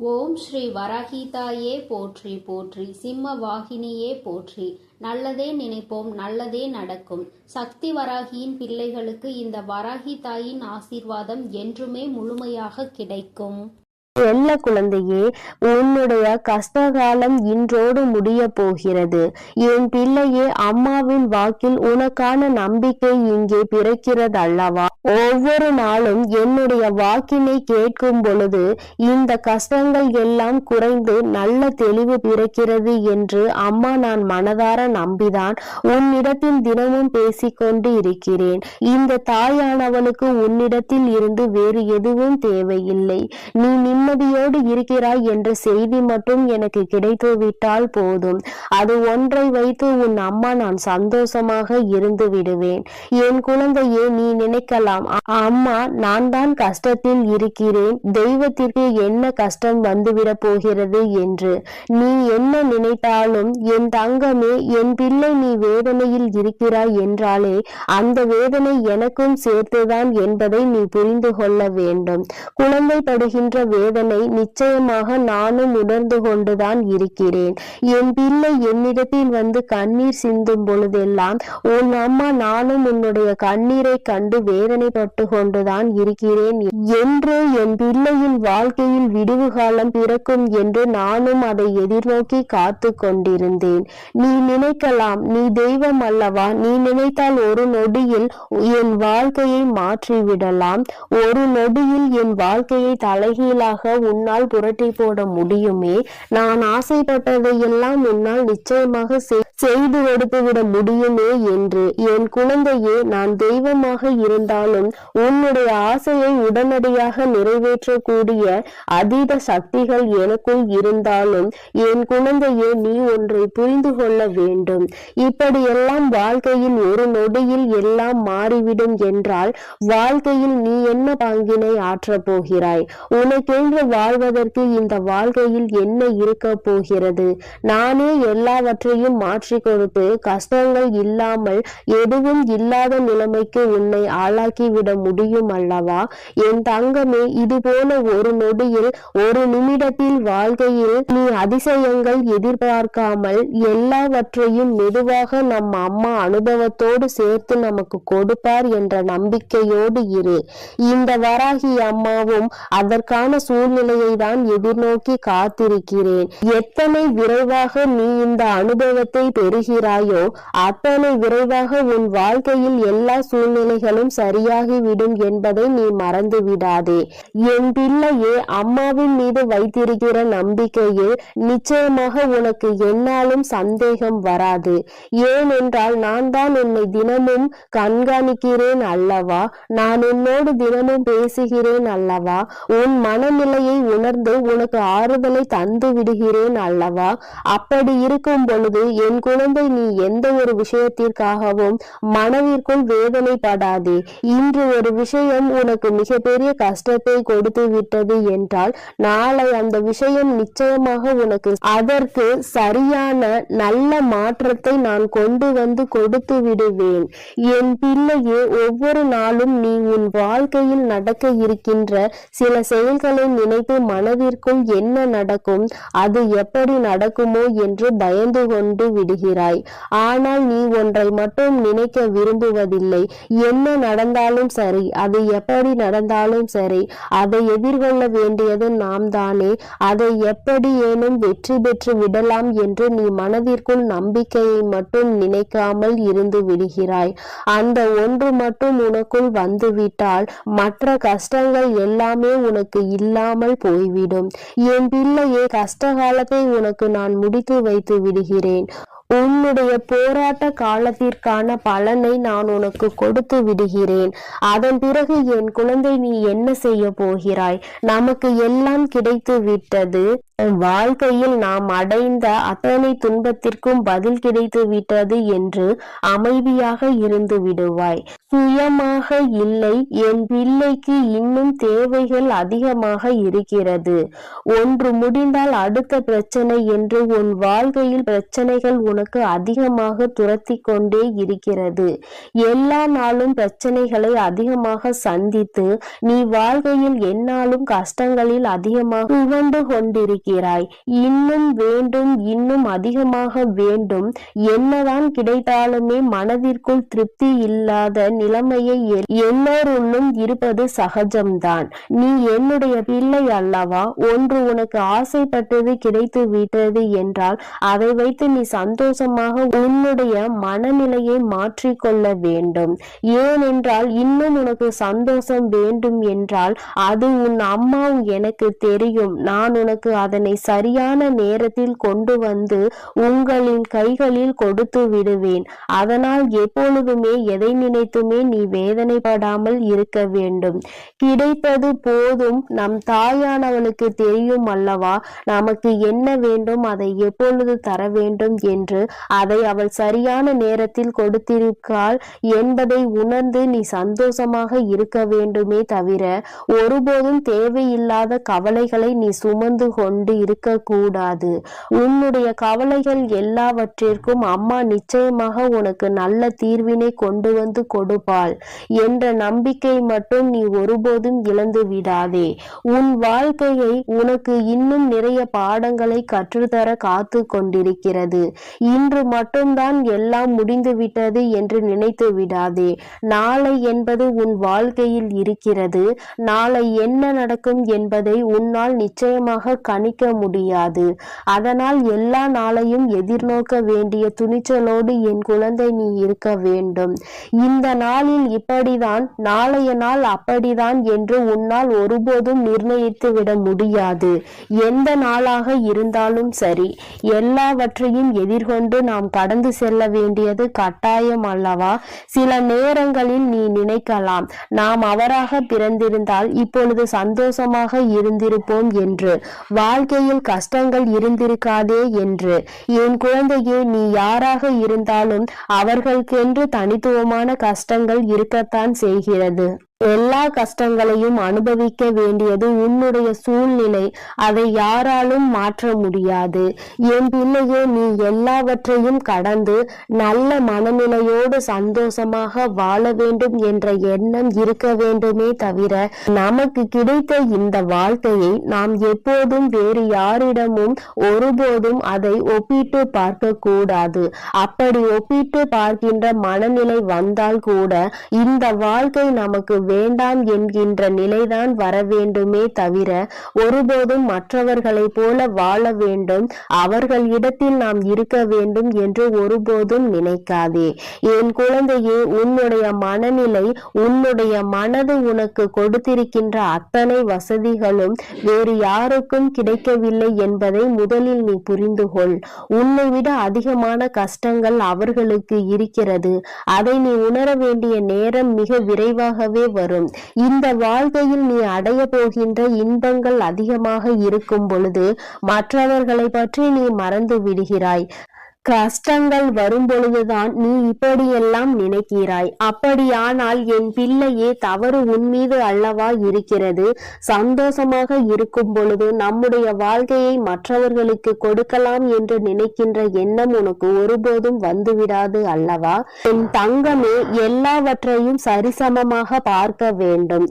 ஓம் ஸ்ரீ வராகிதாயே போற்றி போற்றி, சிம்ம வாகினியே போற்றி. நல்லதே நினைப்போம், நல்லதே நடக்கும். சக்தி வராகியின் பிள்ளைகளுக்கு இந்த வராகி தாயின் ஆசீர்வாதம் என்றுமே முழுமையாக கிடைக்கும். செல்ல குழந்தையே, உன்னுடைய கஷ்டகாலம் இன்றோடு முடிய போகிறது. என் பிள்ளையே, அம்மாவின் வாக்கில் உனக்கான நம்பிக்கை இங்கே பிறக்கிறது அல்லவா? ஒவ்வொரு நாளும் என்னுடைய வாக்கினை கேட்கும் பொழுது இந்த கஷ்டங்கள் எல்லாம் குறைந்து நல்ல தெளிவு பிறக்கிறது என்று அம்மா நான் மனதார நம்பிதான் உன்னிடத்தில் தினமும் பேசிக்கொண்டு இருக்கிறேன். இந்த தாயானவளுக்கு உன்னிடத்தில் இருந்து வேறு எதுவும் தேவையில்லை. நீ நிம்மதியோடு இருக்கிறாய் என்ற செய்தி மட்டும் எனக்கு கிடைத்துவிட்டால் போதும். அது ஒன்றை வைத்து உன் அம்மா நான் சந்தோஷமாக இருந்து விடுவேன். என் குழந்தையே, நீ நினைக்கலாம், அம்மா நான் தான் கஷ்டத்தில் இருக்கிறேன், தெய்வத்திற்கு என்ன கஷ்டம் வந்துவிட போகிறது என்று. நீ என்ன நினைத்தாலும் என் தங்கமே, என் பிள்ளை நீ வேதனையில் இருக்கிறாய் என்றாலே அந்த வேதனை எனக்கும் சேர்த்துதான் என்பதை நீ புரிந்து கொள்ள வேண்டும். குழந்தை படுகின்ற வேதனை நிச்சயமாக நானும் உணர்ந்து கொண்டுதான் இருக்கிறேன். என் பிள்ளை என்னிடத்தில் வந்து கண்ணீர் சிந்தும் பொழுதெல்லாம் உன் அம்மா நானும் உன்னுடைய கண்ணீரை கண்டு வேதனைப்பட்டு கொண்டுதான் இருக்கிறேன் என்று, என் பிள்ளையின் வாழ்க்கையில் விடிவு காலம் பிறக்கும் என்று நானும் அதை எதிர்நோக்கி காத்து கொண்டிருந்தேன். நீ நினைக்கலாம், நீ தெய்வம் அல்லவா, நீ நினைத்தால் ஒரு நொடியில் என் வாழ்க்கையை மாற்றிவிடலாம், ஒரு நொடியில் என் வாழ்க்கையை தலைகீழாக உன்னால் புரட்டி போட முடியுமே, நான் ஆசைப்பட்டதையெல்லாம் உன்னால் நிச்சயமாக செய்து கொடுத்துவிட முடியுமே என்று. என் குழந்தையே, நான் தெய்வமாக இருந்தாலும் உன்னுடைய ஆசையை உடனடியாக நிறைவேற்றக்கூடிய அதீத சக்திகள் எனக்குள் இருந்தாலும் என் குழந்தையே, நீ ஒன்றை புரிந்து கொள்ள வேண்டும். இப்படியெல்லாம் வாழ்க்கையில் ஒரு நொடியில் எல்லாம் மாறிவிடும் என்றால் வாழ்க்கையில் நீ என்ன பங்கினை ஆற்றப் போகிறாய்? உனக்கென்று வாழ்வதற்கு இந்த வாழ்க்கையில் என்ன இருக்க போகிறது? நானே எல்லாவற்றையும் மாற்றி கொடுத்து கஷ்டங்கள் இல்லாமல் எதுவும் இல்லாத நிலைமைக்கு உன்னை ஆளாக்கிவிட முடியும் அல்லவா? என் தங்கமே, இது போல ஒரு நொடியில் ஒரு நிமிடத்தில் வாழ்க்கையில் நீ அதிசயங்கள் எதிர்பார்க்காமல் எல்லாவற்றையும் மெதுவாக நம் அம்மா அனுபவத்தோடு சேர்த்து நமக்கு கொடுப்பார் என்ற நம்பிக்கையோடு இரு. இந்த வராகி அம்மாவும் அதற்கான சூழ்நிலையை தான் எதிர்நோக்கி காத்திருக்கிறேன். எத்தனை விரைவாக நீ இந்த அனுபவத்தை பெறுகிறாயோ அத்தனை விரைவாக உன் வாழ்க்கையில் எல்லா சூழ்நிலைகளும் சரியாகிவிடும் என்பதை நீ மறந்து விடாதே. என் பிள்ளையே, அம்மாவின் மீது வைத்திருக்கிற நம்பிக்கையில் நிச்சயமாக உனக்கு என்னாலும் சந்தேகம் வராது. ஏனென்றால் நான் தான் உன்னை தினமும் கண்காணிக்கிறேன் அல்லவா, நான் உன்னோடு தினமும் பேசுகிறேன் அல்லவா, உன் மனநிலையை உணர்ந்து உனக்கு ஆறுதலை தந்து விடுகிறேன் அல்லவா. அப்படி இருக்கும் பொழுது என் குழந்தை, நீ எந்த ஒரு விஷயத்திற்காகவும் மனதிற்குள் வேதனைப்படாதே. இன்று ஒரு விஷயம் உனக்கு மிகப்பெரிய கஷ்டத்தை கொடுத்து விட்டது என்றால் நாளை அந்த விஷயம் நிச்சயமாக உனக்கு அதற்கு சரியான நல்ல மாற்றத்தை நான் கொண்டு வந்து கொடுத்து விடுவேன். என் பிள்ளையே, ஒவ்வொரு நாளும் நீ உன் வாழ்க்கையில் நடக்க இருக்கின்ற சில செயல்களை நினைத்து மனதிற்குள் என்ன நடக்கும், அது எப்படி நடக்குமோ என்று பயந்து கொண்டு விடுகிறாய். ஆனால் நீ ஒன்றை மட்டும் நினைக்க விரும்புவதில்லை. என்ன நடந்தாலும் சரி, அது எப்படி நடந்தாலும் சரி, அதை எதிர்கொள்ள வேண்டியது நாம் தானே. அதை எப்படி ஏனும் வெற்றி பெற்று விடலாம் என்று நீ மனதிற்குள் நம்பிக்கையை மட்டும் நினைக்காமல் இருந்து விடுகிறாய். அந்த ஒன்று மட்டும் உனக்குள் வந்துவிட்டால் மற்ற கஷ்டங்கள் எல்லாமே உனக்கு இல்லாமல் போய்விடும். என் பிள்ளையே, கஷ்ட காலத்தை உனக்கு நான் முடித்து வைத்து விடுகிறேன். உன்னுடைய போராட்ட காலத்திற்கான பலனை நான் உனக்கு கொடுத்து விடுகிறேன். அதன் பிறகு என் குழந்தை, நீ என்ன செய்ய போகிறாய்? நமக்கு எல்லாம் கிடைத்து விட்டது. வாழ்க்கையில் நாம் அடைந்த அத்தனை துன்பத்திற்கும் பதில் கிடைத்து விட்டது என்று அமைதியாக இருந்து விடுவாய். சுயமாக இல்லை, என் பிள்ளைக்கு இன்னும் தேவைகள் அதிகமாக இருக்கிறது. ஒன்று முடிந்தால் அடுத்த பிரச்சனை என்று உன் வாழ்க்கையில் பிரச்சனைகள் உனக்கு அதிகமாக துரத்தி கொண்டே இருக்கிறது. எல்லா நாளும் பிரச்சனைகளை அதிகமாக சந்தித்து நீ வாழ்க்கையில் எந்நாளும் கஷ்டங்களில் அதிகமாக புகண்டு கொண்டிருக்கிறாய். இன்னும் வேண்டும், இன்னும் அதிகமாக வேண்டும். என்னதான் கிடைத்தாலுமே மனதிற்குள் திருப்தி இல்லாத நிலைமையை எல்லோருள்ளும் இருப்பது சகஜம்தான். நீ என்னுடைய பிள்ளை அல்லவா? ஒன்று உனக்கு ஆசைப்பட்டது கிடைத்து விட்டது என்றால் அதை வைத்து நீ சந்தோஷமாக உன்னுடைய மனநிலையை மாற்றிக்கொள்ள வேண்டும். ஏனென்றால் இன்னும் உனக்கு சந்தோஷம் வேண்டும் என்றால் அது உன் அம்மா எனக்கு தெரியும். நான் உனக்கு அதனை சரியான நேரத்தில் கொண்டு வந்து உங்களின் கைகளில் கொடுத்து விடுவேன். அதனால் எப்பொழுதுமே எதை நினைத்துமே நீ வேதனைப்படாமல் இருக்க வேண்டும். கிடைத்தது போதும். நம் தாயானவளுக்கு தெரியும் அல்லவா நமக்கு என்ன வேண்டும், அதை எப்பொழுது தர வேண்டும் என்று. அதை அவள் சரியான நேரத்தில் கொடுத்திருக்காள் என்பதை உணர்ந்து நீ சந்தோஷமாக இருக்க வேண்டுமே தவிர ஒருபோதும் தேவையில்லாத கவலைகளை நீ சுமந்து கொண்டு இருக்கக்கூடாது. உன்னுடைய கவலைகள் எல்லாவற்றிற்கும் அம்மா நிச்சயமாக உனக்கு நல்ல தீர்வினை கொண்டு வந்து கொடுப்பாள் என்ற நம்பிக்கை மட்டும் நீ ஒருபோதும் இழந்து விடாதே. உன் வாழ்க்கையை உனக்கு இன்னும் நிறைய பாடங்களை கற்றுத்தர காத்து கொண்டிருக்கிறது. இன்று மட்டும்தான் எல்லாம் முடிந்துவிட்டது என்று நினைத்து விடாதே. நாளை என்பது உன் வாழ்க்கையில் இருக்கிறது. நாளை என்ன நடக்கும் என்பதை உன்னால் நிச்சயமாக கணிக்க முடியாது. அதனால் எல்லா நாளையும் எதிர்நோக்க வேண்டிய துணிச்சலோடு என் குழந்தை நீ இருக்க வேண்டும். இந்த நாளில் இப்படிதான், நாளைய நாள் அப்படிதான் என்று உன்னால் ஒருபோதும் நிர்ணயித்து விட முடியாது. எந்த நாளாக இருந்தாலும் சரி, எல்லாவற்றையும் எதிர்கொண்டு நாம் கடந்து செல்ல வேண்டியது கட்டாயம் அல்லவா? சில நேரங்களில் நீ நினைக்கலாம், நாம் அவராக பிறந்திருந்தால் இப்பொழுது சந்தோஷமாக இருந்திருப்போம் என்று, வாழ்க்கையில் கஷ்டங்கள் இருந்திருக்காதே என்று. என் குழந்தையே, நீ யாராக இருந்தாலும் அவர்களுக்கென்று தனித்துவமான கஷ்டங்கள் இருக்கத்தான் செய்கிறது. எல்லா கஷ்டங்களையும் அனுபவிக்க வேண்டியது உன்னுடைய சூழ்நிலை. அதை யாராலும் மாற்ற முடியாது. என் பிள்ளையே, நீ எல்லாவற்றையும் கடந்து நல்ல மனநிலையோடு சந்தோஷமாக வாழ வேண்டும் என்ற எண்ணம் இருக்க வேண்டுமே தவிர நமக்கு கிடைத்த இந்த வாழ்க்கையை நாம் எப்போதும் வேறு யாரிடமும் ஒருபோதும் அதை ஒப்பிட்டு பார்க்க கூடாது. அப்படி ஒப்பிட்டு பார்க்கின்ற மனநிலை வந்தால் கூட இந்த வாழ்க்கை நமக்கு வேண்டாம் என்கின்ற நிலைதான் வர வேண்டுமே தவிர ஒருபோதும் மற்றவர்களை போல வாழ வேண்டும், அவர்கள் இடத்தில் நாம் இருக்க வேண்டும் என்று ஒருபோதும் நினைக்காதே. என் குழந்தையே, உன்னுடைய மனநிலை, உன்னுடைய மனது உனக்கு கொடுத்திருக்கின்ற அத்தனை வசதிகளும் வேறு யாருக்கும் கிடைக்கவில்லை என்பதை முதலில் நீ புரிந்து கொள். உன்னை விட அதிகமான கஷ்டங்கள் அவர்களுக்கு இருக்கிறது. அதை நீ உணர வேண்டிய நேரம் மிக விரைவாகவே வரும். இந்த வாழ்க்கையில் நீ அடைய போகின்ற இன்பங்கள் அதிகமாக இருக்கும் பொழுது மற்றவர்களை பற்றி நீ மறந்து விடுகிறாய். கஷ்டங்கள் வரும் பொழுதுதான் நீ இப்படியெல்லாம் நினைக்கிறாய். அப்படியானால் என் பிள்ளையே, தவறு உன் மீது அல்லவா இருக்கிறது? சந்தோஷமாக இருக்கும் பொழுது நம்முடைய வாழ்க்கையை மற்றவர்களுக்கு கொடுக்கலாம் என்று நினைக்கின்ற எண்ணம் உனக்கு ஒருபோதும் வந்துவிடாது அல்லவா? என் தங்கமே, எல்லாவற்றையும் சரிசமமாக பார்க்க வேண்டும்.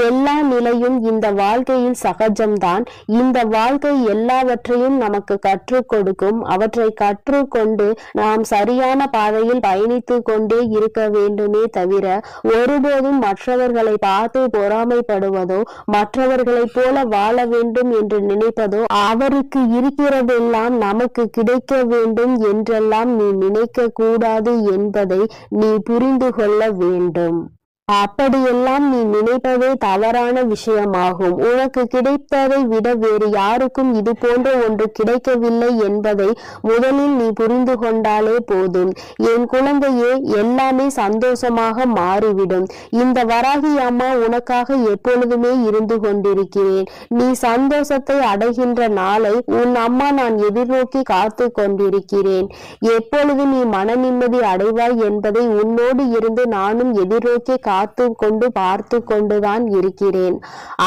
எல்லா நிலையும் இந்த வாழ்க்கையில் சகஜம்தான். இந்த வாழ்க்கை எல்லாவற்றையும் நமக்கு கற்றுக் கொடுக்கும். அவற்றை கற்றுக்கொண்டு நாம் சரியான பாதையில் பயணித்து கொண்டே இருக்க வேண்டுமே தவிர ஒருபோதும் மற்றவர்களை பார்த்து பொறாமைப்படுவதோ, மற்றவர்களைப் போல வாழ வேண்டும் என்று நினைப்பதோ, அவருக்கு இருக்கிறதெல்லாம் நமக்கு கிடைக்க வேண்டும் என்றெல்லாம் நீ நினைக்க கூடாது என்பதை நீ புரிந்து கொள்ள வேண்டும். அப்படியெல்லாம் நீ நினைப்பதே தவறான விஷயமாகும். உனக்கு கிடைத்ததை விட வேறு யாருக்கும் இது போன்ற ஒன்று கிடைக்கவில்லை என்பதை முதலில் நீ புரிந்து கொண்டாலே போதும். என் குழந்தையே, எல்லாமே சந்தோஷமாக மாறிவிடும். இந்த வராகி அம்மா உனக்காக எப்பொழுதுமே இருந்து கொண்டிருக்கிறேன். நீ சந்தோஷத்தை அடைகின்ற நாளை உன் அம்மா நான் எதிர்நோக்கி காத்து கொண்டிருக்கிறேன். எப்பொழுது நீ மன நிம்மதி அடைவாய் என்பதை உன்னோடு இருந்து நானும் எதிர்நோக்கி காத்து கொண்டு பார்த்து கொண்டுதான் இருக்கிறேன்.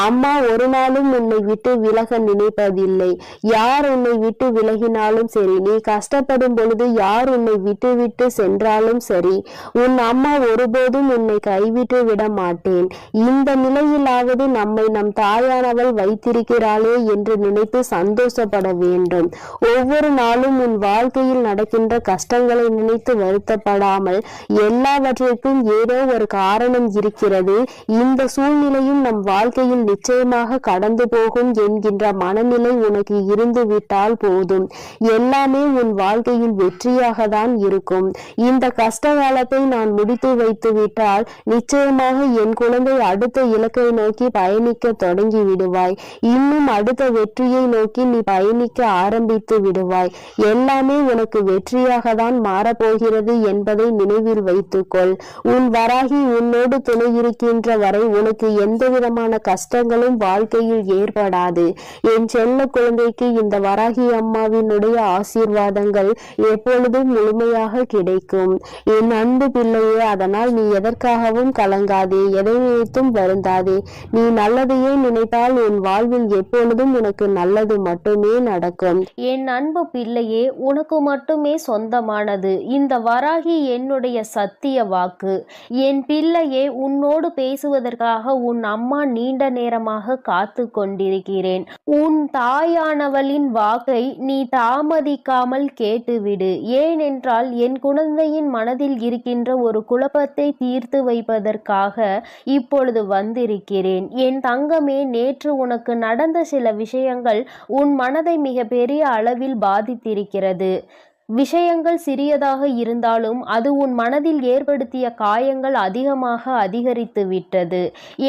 அம்மா ஒரு நாளும் உன்னை விட்டு விலக நினைப்பதில்லை. யார் உன்னை விட்டு விலகினாலும் சரி, நீ கஷ்டப்படும் பொழுது யார் உன்னை விட்டு விட்டு சென்றாலும் சரி, உன் அம்மா ஒருபோதும் உன்னை கைவிட்டு விட மாட்டேன். இந்த நிலையிலாவது நம்மை நம் தாயானவள் வைத்திருக்கிறாளே என்று நினைத்து சந்தோஷப்பட வேண்டும். ஒவ்வொரு நாளும் உன் வாழ்க்கையில் நடக்கின்ற கஷ்டங்களை நினைத்து வருத்தப்படாமல், எல்லாவற்றிற்கும் ஏதோ ஒரு காரணம் இருக்கிறது, இந்த சூழ்நிலையும் நம் வாழ்க்கையில் நிச்சயமாக கடந்து போகும் என்கின்ற மனநிலை உனக்கு இருந்து விட்டால் போதும். எல்லாமே உன் வாழ்க்கையில் வெற்றியாக தான் இருக்கும். இந்த கஷ்ட காலத்தை நான் முடித்து வைத்து விட்டால் நிச்சயமாக என் குழந்தை அடுத்த இலக்கை நோக்கி பயணிக்க தொடங்கி விடுவாய். இன்னும் அடுத்த வெற்றியை நோக்கி நீ பயணிக்க ஆரம்பித்து விடுவாய். எல்லாமே உனக்கு வெற்றியாக தான் மாறப்போகிறது என்பதை நினைவில் வைத்துக்கொள். உன் வராகி உன்னோடு துணை இருக்கின்ற வரை உனக்கு எந்த விதமான கஷ்டங்களும் வாழ்க்கையில் ஏற்படாது. என் செல்ல குழந்தைக்கு இந்த வராகி அம்மாவினுடைய ஆசீர்வாதங்கள் எப்பொழுதும் முழுமையாக கிடைக்கும். என் அன்பு பிள்ளையே, அதனால் நீ எதற்காகவும் கலங்காதே, எதை நினைத்தும் வருந்தாதே. நீ நல்லதையே நினைத்தால் உன் வாழ்வில் எப்பொழுதும் உனக்கு நல்லது மட்டுமே நடக்கும். என் அன்பு பிள்ளையே, உனக்கு மட்டுமே சொந்தமானது இந்த வராகி என்னுடைய சத்திய வாக்கு. என் பிள்ளையே, உன்னோடு பேசுவதற்காக உன் அம்மா நீண்ட நேரமாக காத்து கொண்டிருக்கிறேன். உன் தாயானவளின் வாக்கை நீ தாமதிக்காமல் கேட்டுவிடு. ஏனென்றால் என் குழந்தையின் மனதில் இருக்கின்ற ஒரு குழப்பத்தை தீர்த்து வைப்பதற்காக இப்பொழுது வந்திருக்கிறேன். என் தங்கமே, நேற்று உனக்கு நடந்த சில விஷயங்கள் உன் மனதை மிக பெரிய அளவில் பாதித்திருக்கிறது. விஷயங்கள் சிறியதாக இருந்தாலும் அது உன் மனதில் ஏற்படுத்திய காயங்கள் அதிகமாக அதிகரித்து விட்டது.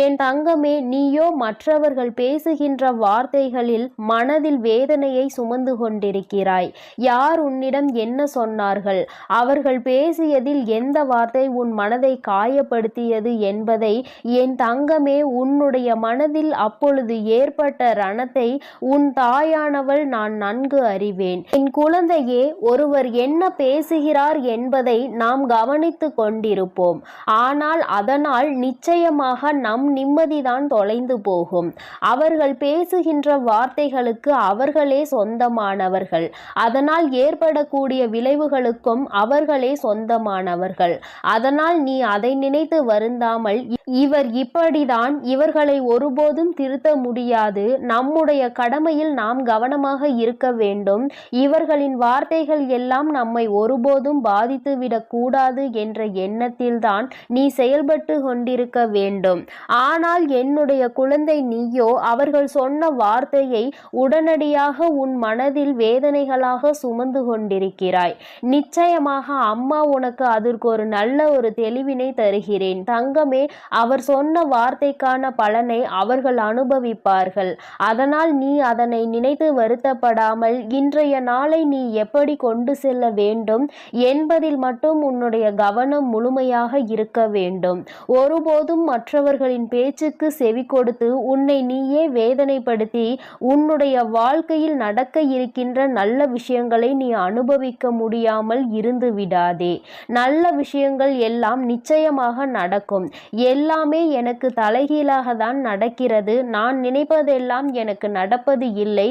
என் தங்கமே, நீயோ மற்றவர்கள் பேசுகின்ற வார்த்தைகளில் மனதில் வேதனையை சுமந்து கொண்டிருக்கிறாய். யார் உன்னிடம் என்ன சொன்னார்கள், அவர்கள் பேசியதில் எந்த வார்த்தை உன் மனதை காயப்படுத்தியது என்பதை என் தங்கமே, உன்னுடைய மனதில் அப்பொழுது ஏற்பட்ட ரணத்தை உன் தாயானவள் நான் நன்கு அறிவேன். என் குழந்தையே, ஒருவர் என்ன பேசுகிறார் என்பதை நாம் கவனித்து கொண்டிருப்போம். ஆனால் அதனால் நிச்சயமாக நம் நிம்மதிதான் தொலைந்து போகும். அவர்கள் பேசுகின்ற வார்த்தைகளுக்கு அவர்களே சொந்தமானவர்கள். அதனால் ஏற்படக்கூடிய விளைவுகளுக்கும் அவர்களே சொந்தமானவர்கள். அதனால் நீ அதை நினைத்து வருந்தாமல், இவர் இப்படிதான், இவர்களை ஒருபோதும் திருத்த முடியாது, நம்முடைய கடமையில் நாம் கவனமாக இருக்க வேண்டும், இவர்களின் வார்த்தைகள் எல்லாம் நம்மை ஒருபோதும் பாதித்துவிடக் கூடாது என்ற எண்ணத்தில்தான் நீ செயல்பட்டு கொண்டிருக்க வேண்டும். ஆனால் என்னுடைய குழந்தை, நீயோ அவர்கள் சொன்ன வார்த்தையை உடனடியாக உன் மனதில் வேதனைகளாக சுமந்து கொண்டிருக்கிறாய். நிச்சயமாக அம்மா உனக்கு அதற்கு ஒரு நல்ல ஒரு தெளிவினை தருகிறேன் தங்கமே. அவர் சொன்ன வார்த்தைக்கான பலனை அவர்கள் அனுபவிப்பார்கள். அதனால் நீ அதனை நினைத்து வருத்தப்படாமல் இன்றைய நாளை நீ எப்படி கொண்டு செல்ல வேண்டும் என்பதில் மட்டும் உன்னுடைய கவனம் முழுமையாக இருக்க வேண்டும். ஒருபோதும் மற்றவர்களின் பேச்சுக்கு செவி கொடுத்து உன்னை நீயே வேதனைப்படுத்தி உன்னுடைய வாழ்க்கையில் நடக்க இருக்கின்ற நல்ல விஷயங்களை நீ அனுபவிக்க முடியாமல் இருந்து விடாதே. நல்ல விஷயங்கள் எல்லாம் நிச்சயமாக நடக்கும். எல்லாமே எனக்கு தலைகீழாக தான் நடக்கிறது, நான் நினைப்பதெல்லாம் எனக்கு நடப்பது இல்லை,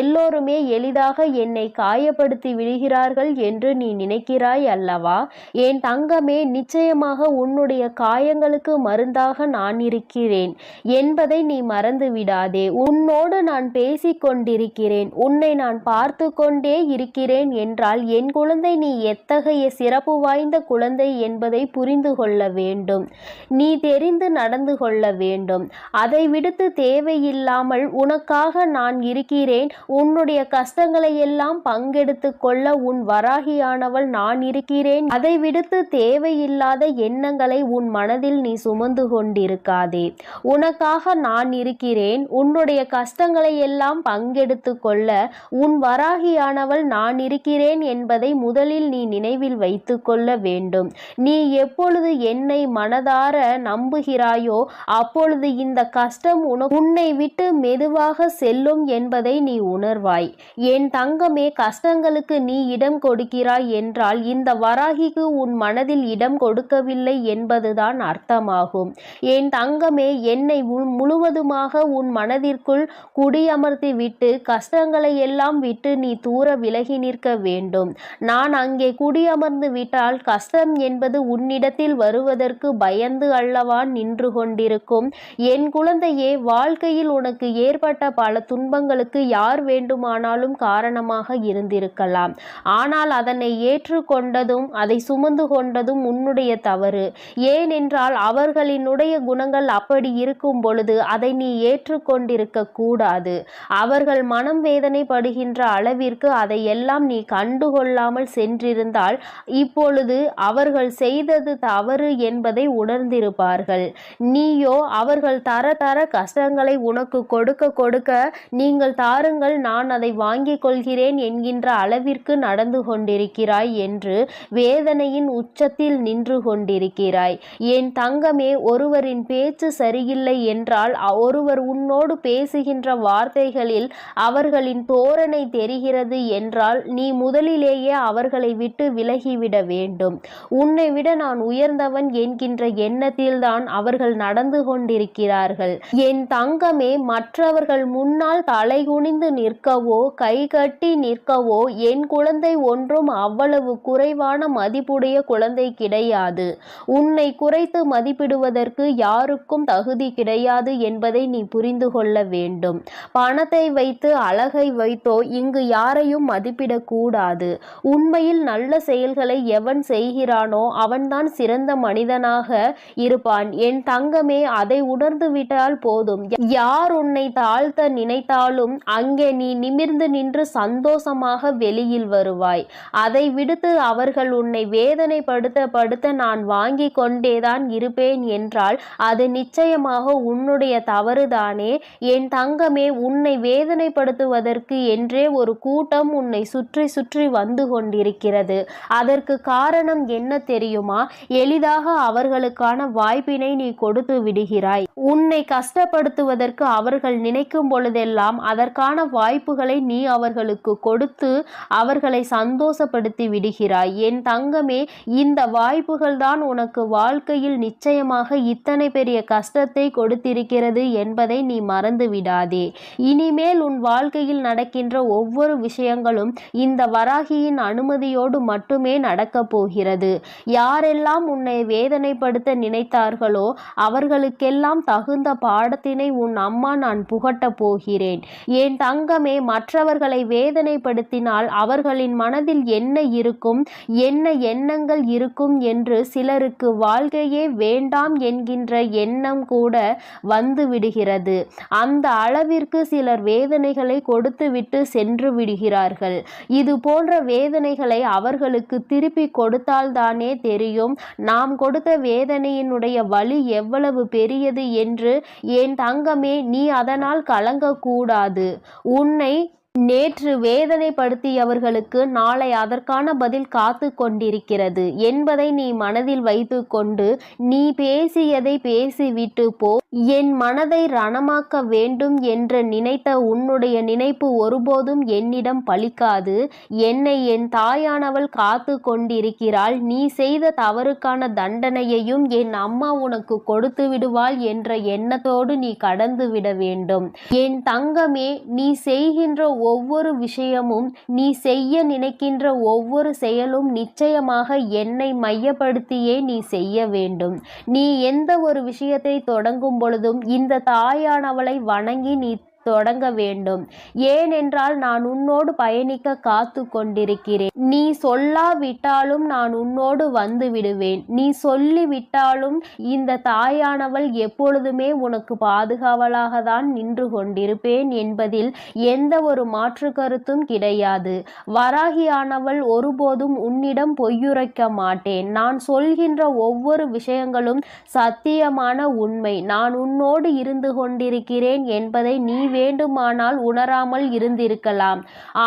எல்லோருமே எளிதாக என்னை காயப்படுத்தி விடுகிறார்கள் என்று நீ நினைக்கிறாய் அல்லவா? என் தங்கமே, நிச்சயமாக உன்னுடைய காயங்களுக்கு மருந்தாக நான் இருக்கிறேன் என்பதை நீ மறந்து விடாதே. உன்னோடு நான் பேசிக் கொண்டிருக்கிறேன், உன்னை நான் பார்த்து கொண்டே இருக்கிறேன் என்றால் என் குழந்தை, நீ எத்தகைய சிறப்பு வாய்ந்த குழந்தை என்பதை புரிந்து கொள்ள வேண்டும். நீ தெரிந்து நடந்து கொள்ள வேண்டும். அதை விடுத்து தேவையில்லாமல் உனக்காக நான் இருக்கிறேன், உன்னுடைய கஷ்டங்களை எல்லாம் பங்கெடுத்து கொள்ள உன் வராகியானவள் நான் இருக்கிறேன். அதை விடுத்து தேவையில்லாத எண்ணங்களை உன் மனதில் நீ சுமந்து கொண்டிருக்காதே. உனக்காக நான் இருக்கிறேன். உன்னுடைய கஷ்டங்களை எல்லாம் பங்கெடுத்து கொள்ள உன் வராகியானவள் நான் இருக்கிறேன் என்பதை முதலில் நீ நினைவில் வைத்து கொள்ள வேண்டும். நீ எப்பொழுது என்னை மனதார நம்புகிறாயோ அப்பொழுது இந்த கஷ்டம் உன்னை விட்டு மெதுவாக செல்லும் என்பதை நீ உணர்வாய். என் தங்கமே, கஷ்டங்களுக்கு நீ இடம் கொடுக்கிறாய் என்றால் இந்த வராகிக்கு உன் மனதில் இடம் கொடுக்கவில்லை என்பதுதான் அர்த்தமாகும். என் தங்கமே, என்னை முழுவதுமாக உன் மனதிற்குள் குடியமர்த்தி விட்டு கஷ்டங்களை எல்லாம் விட்டு நீ தூர விலகி நிற்க வேண்டும். நான் அங்கே குடியமர்ந்து விட்டால் கஷ்டம் என்பது உன்னிடத்தில் வருவதற்கு பயந்து அல்லவா நின்று கொண்டிருக்கும். என் குழந்தையே, வாழ்க்கையில் உனக்கு ஏற்பட்ட பல துன்பங்களுக்கு யார் வேண்டுமானாலும் காரணமாக இருந்திருக்கலாம். ஆனால் அதனை ஏற்றுக்கொண்டதும் அதை சுமந்து கொண்டதும் உன்னுடைய தவறு. ஏனென்றால் அவர்களினுடைய குணங்கள் அப்படி இருக்கும் பொழுது அதை நீ ஏற்றுக்கொண்டிருக்க கூடாது. அவர்கள் மனம் வேதனைப்படுகின்ற அளவிற்கு அதையெல்லாம் நீ கண்டுகொள்ளாமல் சென்றிருந்தால் இப்பொழுது அவர்கள் செய்தது தவறு என்பதை உணர்ந்திருப்பார்கள். நீயோ அவர்கள் தர தர கஷ்டங்களை உனக்கு கொடுக்க கொடுக்க நீங்கள் தாருங்கள், நான் அதை வாங்கிக் கொள்கிறேன் என்கின்ற அளவிற்கு நடந்து கொண்டிருக்கிறாய் என்று வேதனையின் உச்சத்தில் நின்று கொண்டிருக்கிறாய். என் தங்கமே, ஒருவரின் பேச்சு சரியில்லை என்றால் ஒருவர் உன்னோடு பேசுகின்ற வார்த்தைகளில் அவர்களின் தோரணை தெரிகிறது என்றால் நீ முதலிலேயே அவர்களை விட்டு விலகிவிட வேண்டும். உன்னை விட நான் உயர்ந்தவன் என்கின்ற எண்ணத்தில்தான் அவர்கள் நடந்து கொண்டிருக்கிறார்கள். என் தங்கமே, மற்றவர்கள் முன்னால் தலைகுனிந்து நிற்கவோ கை கட்டி நிற்கவோ என் குழந்தை ஒன்றும் அவ்வளவு குறைவான மதிப்புடைய குழந்தை கிடையாது. உன்னை குறைத்து மதிப்பிடுவதற்கு யாருக்கும் தகுதி கிடையாது என்பதை நீ புரிந்து கொள்ள வேண்டும். பணத்தை வைத்து அழகை வைத்தோ இங்கு யாரையும் மதிப்பிடக்கூடாது. உண்மையில் நல்ல செயல்களை எவன் செய்கிறானோ அவன்தான் சிறந்த மனிதனாக இருப்பான். என் தங்கமே, அதை உணர்ந்து விட்டால் போதும். யார் உன்னை தாழ்த்த நினைத்தாலும் அங்கே நீ நிமிர்ந்து நின்று சந்தோஷமாக வெளியில் வருவாய். அதை விடுத்து அவர்கள் உன்னை வேதனைப்படுத்த நான் வாங்கி கொண்டேதான் இருப்பேன் என்றால் அது நிச்சயமாக உன்னுடைய தவறுதானே. என் தங்கமே, உன்னை வேதனைப்படுத்துவதற்கு என்றே ஒரு கூட்டம் உன்னை சுற்றி சுற்றி வந்து கொண்டிருக்கிறது. அதற்கு காரணம் என்ன தெரியுமா? எளிதாக அவர்களுக்கான வாய்ப்பினை நீ கொடுத்து விடுகிறாய். உன்னை கஷ்டப்படுத்துவதற்கு அவர்கள் நினைக்கும் பொழுதெல்லாம் அதற்கான வாய்ப்புகளை நீ அவர்களுக்கு கொடுத்து அவர்களை சந்தோஷப்படுத்தி விடுகிறாய். என் தங்கமே, இந்த வாய்ப்புகள் தான் உனக்கு வாழ்க்கையில் நிச்சயமாக இத்தனை பெரிய கஷ்டத்தை கொடுத்திருக்கிறது என்பதை நீ மறந்து விடாதே. இனிமேல் உன் வாழ்க்கையில் நடக்கின்ற ஒவ்வொரு விஷயங்களும் இந்த வராகியின் அனுமதியோடு மட்டுமே நடக்கப் போகிறது. யாரெல்லாம் உன்னை வேதனைப்படுத்த நினைத்தார்களோ அவர்களுக்கெல்லாம் தகுந்த பாடத்தினை உன் அம்மா நான் புகட்டப் போகிறேன். என் தங்கமே, மற்றவர்களை வேதனைப்படுத்தினால் அவர்களின் மனதில் என்ன இருக்கும், என்ன எண்ணங்கள் இருக்கும் என்று சிலருக்கு வாழ்க்கையே வேண்டாம் என்கின்ற எண்ணம் கூட வந்து விடுகிறது. அந்த அளவிற்கு சிலர் வேதனைகளை கொடுத்துவிட்டு சென்று விடுகிறார்கள். இது போன்ற வேதனைகளை அவர்களுக்கு திருப்பி கொடுத்தால்தானே தெரியும் நாம் கொடுத்த வேதனையினுடைய வலி எவ்வளவு பெரியது என்று. என் தங்கமே, நீ அதனால் கலங்கக்கூடாது. உன்னை நேற்று வேதனைப்படுத்தியவர்களுக்கு நாளை அதற்கான பதில் காத்து கொண்டிருக்கிறது என்பதை நீ மனதில் வைத்து கொண்டு நீ பேசியதை பேசிவிட்டு போ. என் மனதை ரணமாக்க வேண்டும் என்று நினைத்த உன்னுடைய நினைப்பு ஒருபோதும் என்னிடம் பலிக்காது. என்னை என் தாயானவள் காத்து கொண்டிருக்கிறாள். நீ செய்த தவறுக்கான தண்டனையையும் என் அம்மா உனக்கு கொடுத்து விடுவாள் என்ற எண்ணத்தோடு நீ கடந்து விட வேண்டும். என் தங்கமே, நீ செய்கின்ற ஒவ்வொரு விஷயமும், நீ செய்ய நினைக்கின்ற ஒவ்வொரு செயலும் நிச்சயமாக என்னை மையப்படுத்தியே நீ செய்ய வேண்டும். நீ எந்த ஒரு விஷயத்தை தொடங்கும் பொழுதும் இந்த தாயானவளை வணங்கி நீ தொடங்க வேண்டும். ஏனென்றால் நான் உன்னோடு பயணிக்க காத்து கொண்டிருக்கிறேன். நீ சொல்லாவிட்டாலும் நான் உன்னோடு வந்து விடுவேன். நீ சொல்லிவிட்டாலும் இந்த தாயானவள் எப்பொழுதுமே உனக்கு பாதுகாவலாக தான் நின்று கொண்டிருப்பேன் என்பதில் எந்த ஒரு மாற்று கருத்தும் கிடையாது. வராகியானவள் ஒருபோதும் உன்னிடம் பொய்யுரைக்க மாட்டேன். நான் சொல்கின்ற ஒவ்வொரு விஷயங்களும் சத்தியமான உண்மை. நான் உன்னோடு இருந்து கொண்டிருக்கிறேன் என்பதை நீ வேண்டுமானால் உணராமல் இருந்திருக்கலாம்.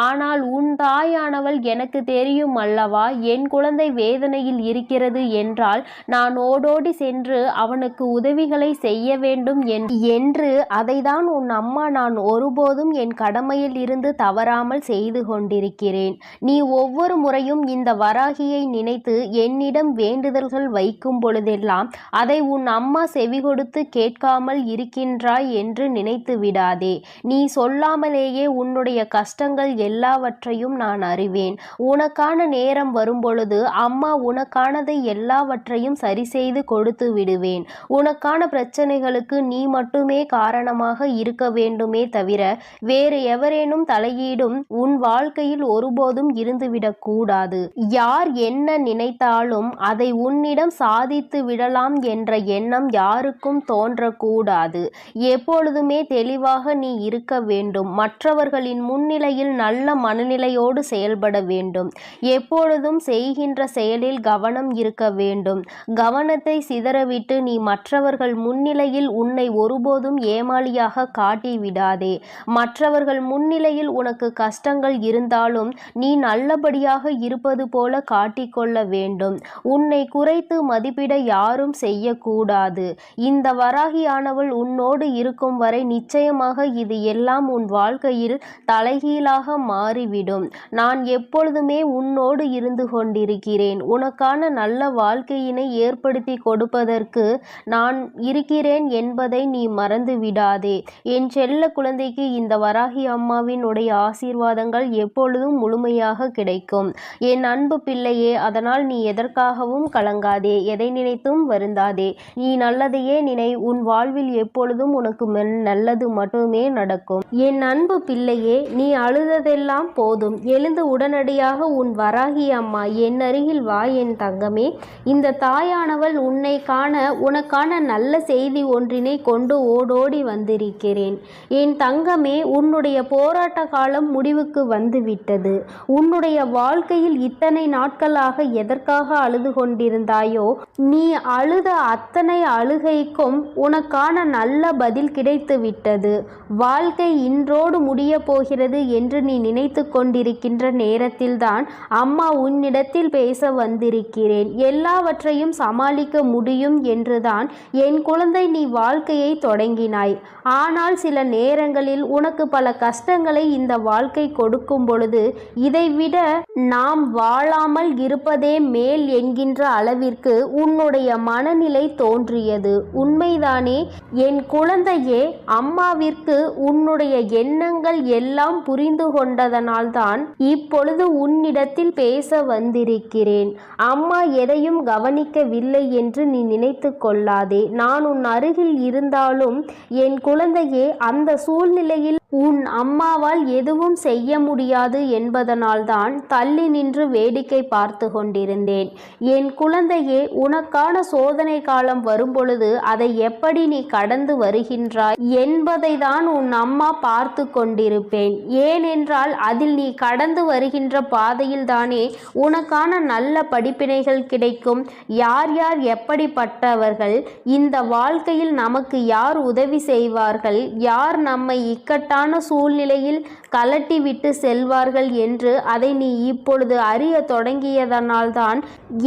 ஆனால் உன் தாயானவள் எனக்கு தெரியும் அல்லவா, என் குழந்தை வேதனையில் இருக்கிறது என்றால் நான் ஓடோடி சென்று அவனுக்கு உதவிகளை செய்ய வேண்டும் என்று அதைதான் உன் அம்மா நான் ஒருபோதும் என் கடமையில் இருந்து தவறாமல் செய்து கொண்டிருக்கிறேன். நீ ஒவ்வொரு முறையும் இந்த வராகியை நினைத்து என்னிடம் வேண்டுதல்கள் வைக்கும் பொழுதெல்லாம் அதை உன் அம்மா செவி கொடுத்து கேட்காமல் இருக்கின்றாய் என்று நினைத்து விடாதே. நீ சொல்லாமலேயே உன்னுடைய கஷ்டங்கள் எல்லாவற்றையும் நான் அறிவேன். உனக்கான நேரம் வரும்பொழுது அம்மா உனக்கானதை எல்லாவற்றையும் சரி செய்து கொடுத்து விடுவேன். உனக்கான பிரச்சனைகளுக்கு நீ மட்டுமே காரணமாக இருக்க வேண்டுமே தவிர வேறு எவரேனும் தலையீடும் உன் வாழ்க்கையில் ஒருபோதும் இருந்துவிடக் கூடாது. யார் என்ன நினைத்தாலும் அதை உன்னிடம் சாதித்து விடலாம் என்ற எண்ணம் யாருக்கும் தோன்றக்கூடாது. எப்பொழுதுமே தெளிவாக நீ இருக்க வேண்டும். மற்றவர்களின் முன்னிலையில் நல்ல மனநிலையோடு செயல்பட வேண்டும். எப்பொழுதும் செய்கின்ற செயலில் கவனம் இருக்க வேண்டும். கவனத்தை சிதறவிட்டு நீ மற்றவர்கள் முன்னிலையில் உன்னை ஒருபோதும் ஏமாளியாக காட்டி விடாதே. மற்றவர்கள் முன்னிலையில் உனக்கு கஷ்டங்கள் இருந்தாலும் நீ நல்லபடியாக இருப்பது போல காட்டிக்கொள்ள வேண்டும். உன்னை குறைத்து மதிப்பிட யாரும் செய்யக்கூடாது. இந்த வராகியானவள் உன்னோடு இருக்கும் வரை நிச்சயமாக இது எல்லாம் உன் வாழ்க்கையில் தலைகீழாக மாறிவிடும். நான் எப்பொழுதுமே உன்னோடு இருந்து கொண்டிருக்கிறேன். உனக்கான நல்ல வாழ்க்கையினை ஏற்படுத்தி கொடுப்பதற்கு நான் இருக்கிறேன் என்பதை நீ மறந்து விடாதே. என் செல்ல குழந்தைக்கு இந்த வராகி அம்மாவின் உடைய ஆசீர்வாதங்கள் எப்பொழுதும் முழுமையாக கிடைக்கும். என் அன்பு பிள்ளையே, அதனால் நீ எதற்காகவும் கலங்காதே, எதை நினைத்தும் வருந்தாதே. நீ நல்லதையே நினை. உன் வாழ்வில் எப்பொழுதும் உனக்கு நல்லது மட்டுமே நடக்கும். என் அன்பு பிள்ளையே, நீ அழுததெல்லாம் போதும். எழுந்து உடனடியாக உன் வராகி அம்மா என் அருகில் வா என் தங்கமே. இந்த தாயானவள் உன்னை காண உனக்கான நல்ல செய்தி ஒன்றினை கொண்டு ஓடோடி வந்திருக்கிறேன். என் தங்கமே, உன்னுடைய போராட்ட காலம் முடிவுக்கு வந்துவிட்டது. உன்னுடைய வாழ்க்கையில் இத்தனை நாட்களாக எதற்காக அழுது கொண்டிருந்தாயோ, நீ அழுத அத்தனை அழுகைக்கும் உனக்கான நல்ல பதில் கிடைத்து விட்டது. வாழ்க்கை இன்றோடு முடிய போகிறது என்று நீ நினைத்து கொண்டிருக்கின்ற நேரத்தில்தான் அம்மா உன்னிடத்தில் பேச வந்திருக்கிறேன். எல்லாவற்றையும் சமாளிக்க முடியும் என்றுதான் என் குழந்தை நீ வாழ்க்கையை தொடங்கினாய். ஆனால் சில நேரங்களில் உனக்கு பல கஷ்டங்களை இந்த வாழ்க்கை கொடுக்கும் பொழுது இதைவிட நாம் வாழாமல் இருப்பதே மேல் என்கின்ற அளவிற்கு உன்னுடைய மனநிலை தோன்றியது. உண்மைதானே என் குழந்தையே? அம்மாவிற்கு உன்னுடைய எண்ணங்கள் எல்லாம் புரிந்து கொண்டதனால்தான் இப்பொழுது உன்னிடத்தில் பேச வந்திருக்கிறேன். அம்மா எதையும் கவனிக்கவில்லை என்று நீ நினைத்து கொள்ளாதே. நான் உன் அருகில் இருந்தாலும் என் குழந்தையே, அந்த சூழ்நிலையில் உன் அம்மாவால் எதுவும் செய்ய முடியாது என்பதனால்தான் தள்ளி நின்று வேடிக்கை பார்த்து கொண்டிருந்தேன். என் குழந்தையே, உனக்கான சோதனை காலம் வரும்பொழுது அதை எப்படி நீ கடந்து வருகின்றாய் என்பதை தான் உன் அம்மா பார்த்து கொண்டிருப்பேன். ஏனென்றால் அதில் நீ கடந்து வருகின்ற பாதையில் தானே உனக்கான நல்ல படிப்பினைகள் கிடைக்கும். யார் யார் எப்படிப்பட்டவர்கள், இந்த வாழ்க்கையில் நமக்கு யார் உதவி செய்வார்கள், யார் நம்மை இக்கட்டான சூழ்நிலையில் கலட்டிவிட்டு செல்வார்கள் என்று அதை நீ இப்பொழுது அறிய தொடங்கியதனால்தான்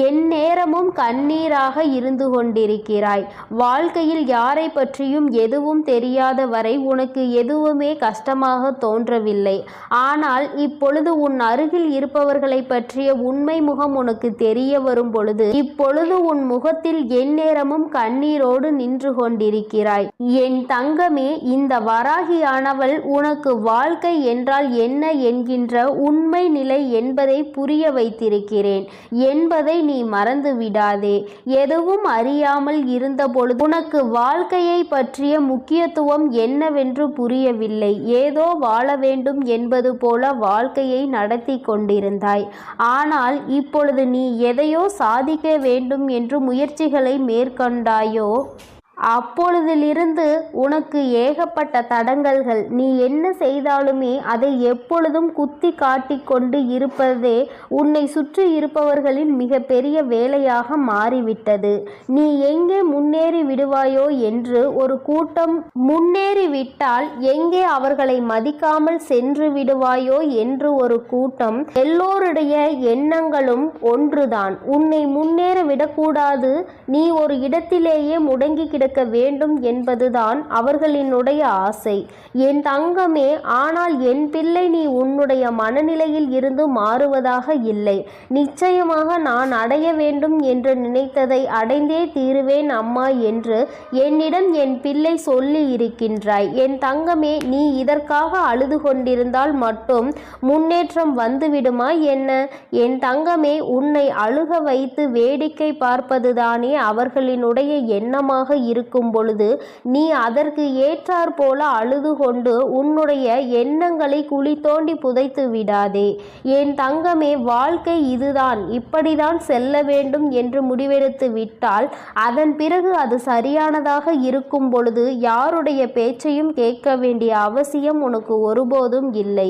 என் நேரமும் கண்ணீராக இருந்து கொண்டிருக்கிறாய். வாழ்க்கையில் யாரை பற்றியும் எதுவும் தெரியாத வரை உனக்கு எதுவுமே கஷ்டமாக தோன்றவில்லை. ஆனால் இப்பொழுது உன் அருகில் இருப்பவர்களை பற்றிய உண்மை முகம் உனக்கு தெரிய வரும் பொழுது இப்பொழுது உன் முகத்தில் என் நேரமும் கண்ணீரோடு நின்று கொண்டிருக்கிறாய். என் தங்கமே, இந்த வராகியானவள் உனக்கு வாழ்க்கை என்றால் என்ன என்கின்ற உண்மை நிலை என்பதை புரிய வைத்திருக்கிறேன் என்பதை நீ மறந்து விடாதே. எதுவும் அறியாமல் இருந்தபொழுது உனக்கு வாழ்க்கையை பற்றிய முக்கியத்துவம் என்னவென்று புரியவில்லை. ஏதோ வாழ வேண்டும் என்பது போல வாழ்க்கையை நடத்தி கொண்டிருந்தாய். ஆனால் இப்பொழுது நீ எதையோ சாதிக்க வேண்டும் என்று முயற்சிகளை மேற்கொண்டாயோ, அப்பொழுதிலிருந்து உனக்கு ஏகப்பட்ட தடங்கல்கள். நீ என்ன செய்தாலுமே அதை எப்பொழுதும் குத்தி காட்டிக் கொண்டு இருப்பதே உன்னை சுற்றி இருப்பவர்களின் மிக பெரிய வேலையாக மாறிவிட்டது. நீ எங்கே முன்னேறி விடுவாயோ என்று ஒரு கூட்டம், முன்னேறிவிட்டால் எங்கே அவர்களை மதிக்காமல் சென்று விடுவாயோ என்று ஒரு கூட்டம். எல்லோருடைய எண்ணங்களும் ஒன்றுதான், உன்னை முன்னேற விடக்கூடாது, நீ ஒரு இடத்திலேயே முடங்கி கிடக்க வேண்டும் என்பதுதான் அவர்களினுடைய ஆசை. என் தங்கமே, ஆனால் என் பிள்ளை, நீ உன்னுடைய மனநிலையில் இருந்து மாறுவதாக இல்லை. நிச்சயமாக நான் அடைய வேண்டும் என்று நினைத்ததை அடைந்தே தீருவேன் அம்மா என்று என்னிடம் என் பிள்ளை சொல்லி இருக்கின்றாய். என் தங்கமே, நீ இதற்காக அழுது கொண்டிருந்தால் மட்டும் முன்னேற்றம் வந்துவிடுமா என்ன? என் தங்கமே, உன்னை அழுக வைத்து வேடிக்கை பார்ப்பதுதானே அவர்களினுடைய எண்ணமாக இருக்கும் பொழுது நீ அதற்கு ஏற்றாற் போல அழுது கொண்டு உன்னுடைய எண்ணங்களை குழி தோண்டி புதைத்து விடாதே. என் தங்கமே, வாழ்க்கை இதுதான், இப்படிதான் செல்ல வேண்டும் என்று முடிவெடுத்து விட்டால் அதன் பிறகு அது சரியானதாக இருக்கும் பொழுது யாருடைய பேச்சையும் கேட்க வேண்டிய அவசியம் உனக்கு ஒருபோதும் இல்லை.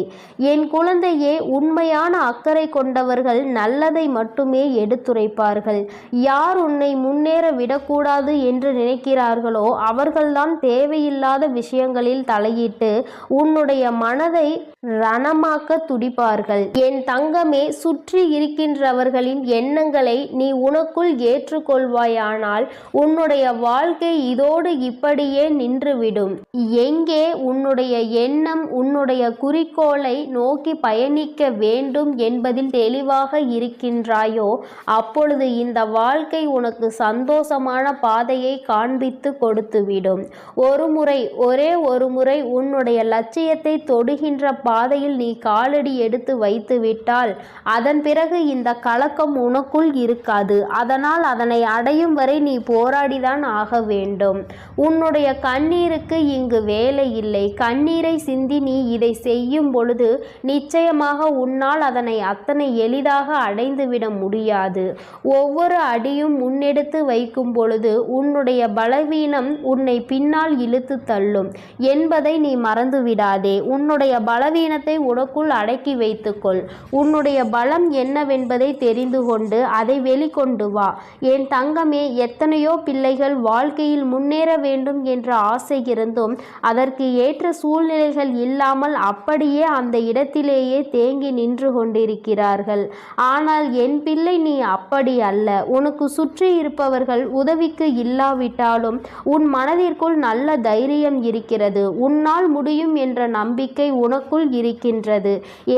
என் குழந்தையே, உண்மையான அக்கறை கொண்டவர்கள் நல்லதை மட்டுமே எடுத்துரைப்பார்கள். யார் உன்னை முன்னேற விடக்கூடாது என்று நினைக்கிறார்களோ அவர்கள்தான் தேவையில்லாத விஷயங்களில் தலையிட்டு உன்னுடைய மனதை ரணமாக்க துடிப்பார்கள். என் தங்கமே, சுற்றி இருக்கின்றவர்களின் எண்ணங்களை நீ உனக்குள் ஏற்றுக்கொள்வாயானால் உன்னுடைய வாழ்க்கை இதோடு இப்படியே நின்றுவிடும். எங்கே உன்னுடைய எண்ணம் உன்னுடைய குறிக்கோளை நோக்கி பயணிக்க வேண்டும் என்பதில் தெளிவாக இருக்கின்றாயோ அப்பொழுது இந்த வாழ்க்கை உனக்கு சந்தோஷமான பாதையை காண்பித்து கொடுத்துவிடும். ஒரே ஒரு முறை உன்னுடைய லட்சியத்தை தொடுகின்ற பாதையில் நீ காலடி எடுத்து வைத்து விட்டால் அதன் பிறகு இந்த கலக்கம் உனக்குள் இருக்காது. அதனால் அதனை அடையும் வரை நீ போராடிதான் ஆக வேண்டும். உன்னுடைய கண்ணீருக்கு இங்கு வேலை இல்லை. கண்ணீரை சிந்தி நீ இதை செய்யும் பொழுது நிச்சயமாக உன்னால் அதனை அத்தனை எளிதாக அடைந்துவிட முடியாது. ஒவ்வொரு அடியும் முன்னெடுத்து வைக்கும் பொழுது உன்னுடைய பலவீனம் உன்னை பின்னால் இழுத்து தள்ளும் என்பதை நீ மறந்துவிடாதே. உன்னுடைய பலவீனத்தை உனக்குள் அடக்கி வைத்துக்கொள். உன்னுடைய பலம் என்னவென்பதை தெரிந்து கொண்டு அதை வெளிக்கொண்டு வா. என் தங்கமே, எத்தனையோ பிள்ளைகள் வாழ்க்கையில் முன்னேற வேண்டும் என்ற ஆசை இருந்தும் அதற்கு ஏற்ற சூழ்நிலைகள் இல்லாமல் அப்படியே அந்த இடத்திலேயே தேங்கி நின்று கொண்டிருக்கிறார்கள். ஆனால் என் பிள்ளை, நீ அப்படி அல்ல. உனக்கு சுற்றி இருப்பவர்கள் உதவிக்கு இல்லாவிட்டாலும் உன் மனதிற்குள் நல்ல தைரியம் இருக்கிறது. உன்னால் முடியும் என்ற நம்பிக்கை உனக்குள் இருக்கின்றது.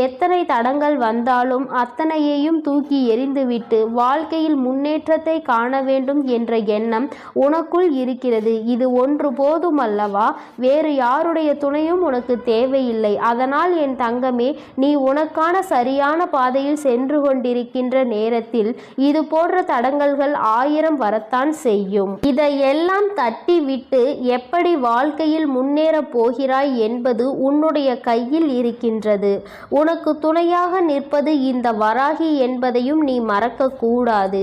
எத்தனை தடங்கள் வந்தாலும் அத்தனையையும் தூக்கி எறிந்துவிட்டு வாழ்க்கையில் முன்னேற்றத்தை காண வேண்டும் என்ற எண்ணம் உனக்குள் இருக்கிறது. இது ஒன்று போதும் அல்லவா? வேறு யாருடைய துணையும் உனக்கு தேவையில்லை. அதனால் என் தங்கமே, நீ உனக்கான சரியான பாதையில் சென்று கொண்டிருக்கின்ற நேரத்தில் இது போன்ற தடங்கல்கள் 1000 வரத்தான் செய்யும். இதையெல்லாம் தட்டி விட்டு எப்படி வாழ்க்கையில் முன்னேறப் போகிறாய் என்பது உன்னுடைய கையில் இருக்கின்றது. உனக்கு துணையாக நிற்பது இந்த வராகி என்பதையும் நீ மறக்க கூடாது.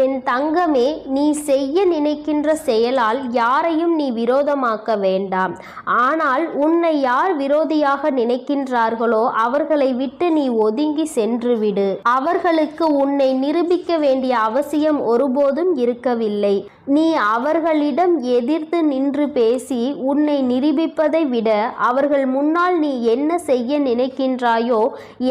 என் தங்கமே, நீ செய்ய நினைக்கின்ற செயலால் யாரையும் நீ விரோதமாக்க வேண்டாம். ஆனால் உன்னை யார் விரோதியாக நினைக்கின்றார்களோ அவர்களை விட்டு நீ ஒதுங்கி சென்று விடு. அவர்களுக்கு உன்னை நிரூபிக்க வேண்டிய அவசியம் ஒருபோதும் இருக்கவில்லை. நீ அவர்களிடம் எதிர்த்து நின்று பேசி உன்னை நிரூபிப்பதை விட அவர்கள் முன்னால் நீ என்ன செய்ய நினைக்கின்றாயோ,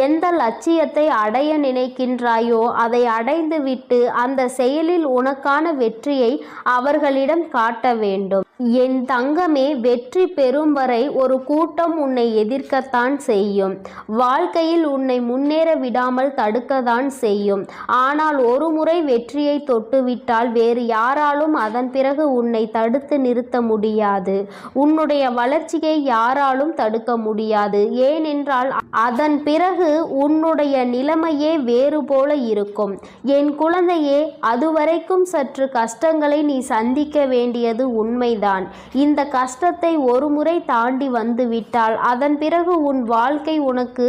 எந்த லட்சியத்தை அடைய நினைக்கின்றாயோ அதை அடைந்துவிட்டு அந்த செயலில் உனக்கான வெற்றியை அவர்களிடம் காட்ட வேண்டும். என் தங்கமே, வெற்றி பெறும் வரை ஒரு கூட்டம் உன்னை எதிர்க்கத்தான் செய்யும். வாழ்க்கையில் உன்னை முன்னேற விடாமல் தடுக்கத்தான் செய்யும். ஆனால் ஒரு முறை வெற்றியை தொட்டுவிட்டால் வேறு யாராலும் அதன் பிறகு உன்னை தடுத்து நிறுத்த முடியாது. உன்னுடைய வளர்ச்சியை யாராலும் தடுக்க முடியாது. ஏனென்றால் அதன் பிறகு உன்னுடைய நிலைமையே வேறு போல இருக்கும். என் குழந்தையே, அதுவரைக்கும் சற்று கஷ்டங்களை நீ சந்திக்க வேண்டியது உண்மைதான். இந்த கஷ்டத்தை ஒரு முறை தாண்டி வந்துவிட்டால் அதன் பிறகு உன் வாழ்க்கை உனக்கு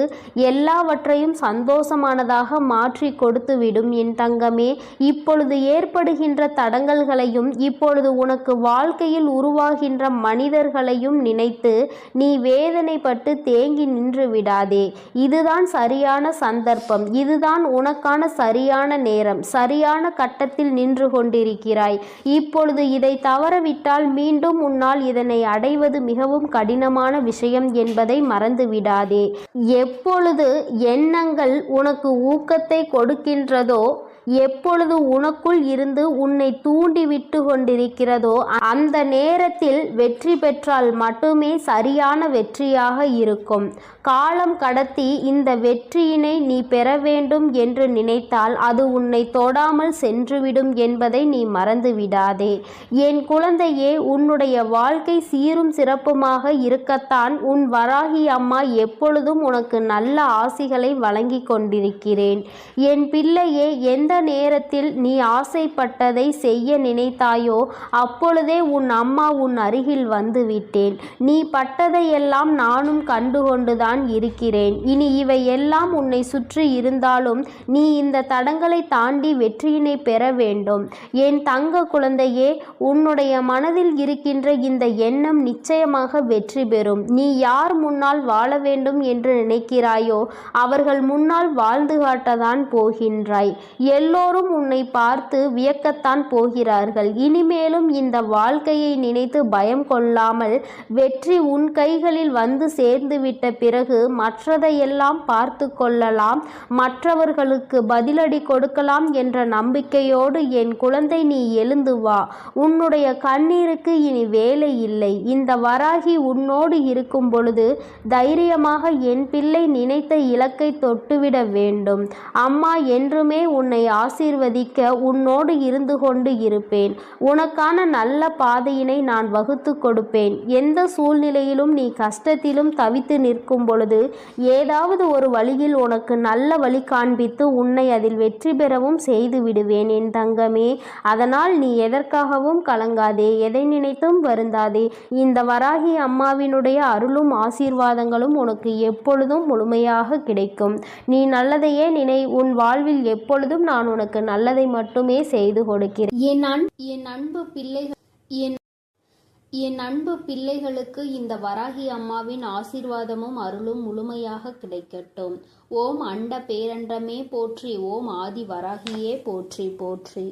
எல்லாவற்றையும் சந்தோஷமானதாக மாற்றி கொடுத்துவிடும் என் தங்கமே. இப்பொழுது ஏற்படுகின்ற தடங்கல்களையும் இப்பொழுது உனக்கு வாழ்க்கையில் உருவாகின்ற மனிதர்களையும் நினைத்து நீ வேதனைப்பட்டு தேங்கி நின்று விடாதே. இதுதான் சரியான சந்தர்ப்பம். இதுதான் உனக்கான சரியான நேரம். சரியான கட்டத்தில் நின்று கொண்டிருக்கிறாய். இப்பொழுது இதை தவறவிட்டால் மீண்டும் உன்னால் இதனை அடைவது மிகவும் கடினமான விஷயம் என்பதை மறந்து விடாதே. எப்பொழுது எண்ணங்கள் உனக்கு ஊக்கத்தை கொடுக்கின்றதோ, எப்பொழுது உனக்குள் இருந்து உன்னை தூண்டி விட்டு கொண்டிருக்கிறதோ அந்த நேரத்தில் வெற்றி பெற்றால் மட்டுமே சரியான வெற்றியாக இருக்கும். காலம் கடத்தி இந்த வெற்றியினை நீ பெற வேண்டும் என்று நினைத்தால் அது உன்னை தொடாமல் சென்றுவிடும் என்பதை நீ மறந்து விடாதே. என் குழந்தையே, உன்னுடைய வாழ்க்கை சீரும் சிறப்புமாக இருக்கத்தான் உன் வராகி அம்மா எப்பொழுதும் உனக்கு நல்ல ஆசிகளை வழங்கி கொண்டிருக்கிறேன். என் பிள்ளையே, எந்த நேரத்தில் நீ ஆசைப்பட்டதை செய்ய நினைத்தாயோ அப்பொழுதே உன் அம்மா உன் அருகில் வந்து விட்டேன். நீ பட்டதையெல்லாம் நானும் கண்டுகொண்டுதான் இருக்கிறேன். இனி இவை எல்லாம் உன்னை சுற்றி இருந்தாலும் நீ இந்த தடங்களை தாண்டி வெற்றியினை பெற வேண்டும். என் தங்க குழந்தையே, உன்னுடைய மனதில் இருக்கின்ற இந்த எண்ணம் நிச்சயமாக வெற்றி பெறும். நீ யார் முன்னால் வாழ வேண்டும் என்று நினைக்கிறாயோ அவர்கள் முன்னால் வாழ்ந்து காட்டத்தான் போகின்றாய். எல்லோரும் உன்னை பார்த்து வியக்கத்தான் போகிறார்கள். இனிமேலும் இந்த வாழ்க்கையை நினைத்து பயம் கொள்ளாமல் வெற்றி உன் கைகளில் வந்து சேர்ந்துவிட்ட பிறகு மற்றதையெல்லாம் பார்த்து கொள்ளலாம், மற்றவர்களுக்கு பதிலடி கொடுக்கலாம் என்ற நம்பிக்கையோடு என் குழந்தை நீ எழுந்து வா. உன்னுடைய கண்ணீருக்கு இனி வேலை இல்லை. இந்த வராகி உன்னோடு இருக்கும் பொழுது தைரியமாக என் பிள்ளை நினைத்த இலக்கை தொட்டுவிட வேண்டும். அம்மா என்றுமே உன்னை ஆசீர்வதிக்க உன்னோடு இருந்து கொண்டு இருப்பேன். உனக்கான நல்ல பாதையினை நான் வகுத்து கொடுப்பேன். எந்த சூழ்நிலையிலும் நீ கஷ்டத்திலும் தவித்து நிற்கும் பொழுது ஏதாவது ஒரு வழியில் உனக்கு நல்ல வழி காண்பித்து உன்னை அதில் வெற்றி பெறவும் செய்து விடுவேன் என் தங்கமே. அதனால் நீ எதற்காகவும் கலங்காதே, எதை நினைத்தும் வருந்தாதே. இந்த வராகி அம்மாவினுடைய அருளும் ஆசீர்வாதங்களும் உனக்கு எப்பொழுதும் முழுமையாக கிடைக்கும். நீ நல்லதையே நினை. உன் வாழ்வில் எப்பொழுதும் நான் உனக்கு நல்லதை மட்டுமே செய்து கொடுக்கிறேன். என் அன்பு பிள்ளைகளுக்கு இந்த வராகி அம்மாவின் ஆசீர்வாதமும் அருளும் முழுமையாக கிடைக்கட்டும். ஓம் அண்ட பேரண்டமே போற்றி. ஓம் ஆதி வராகியே போற்றி போற்றி.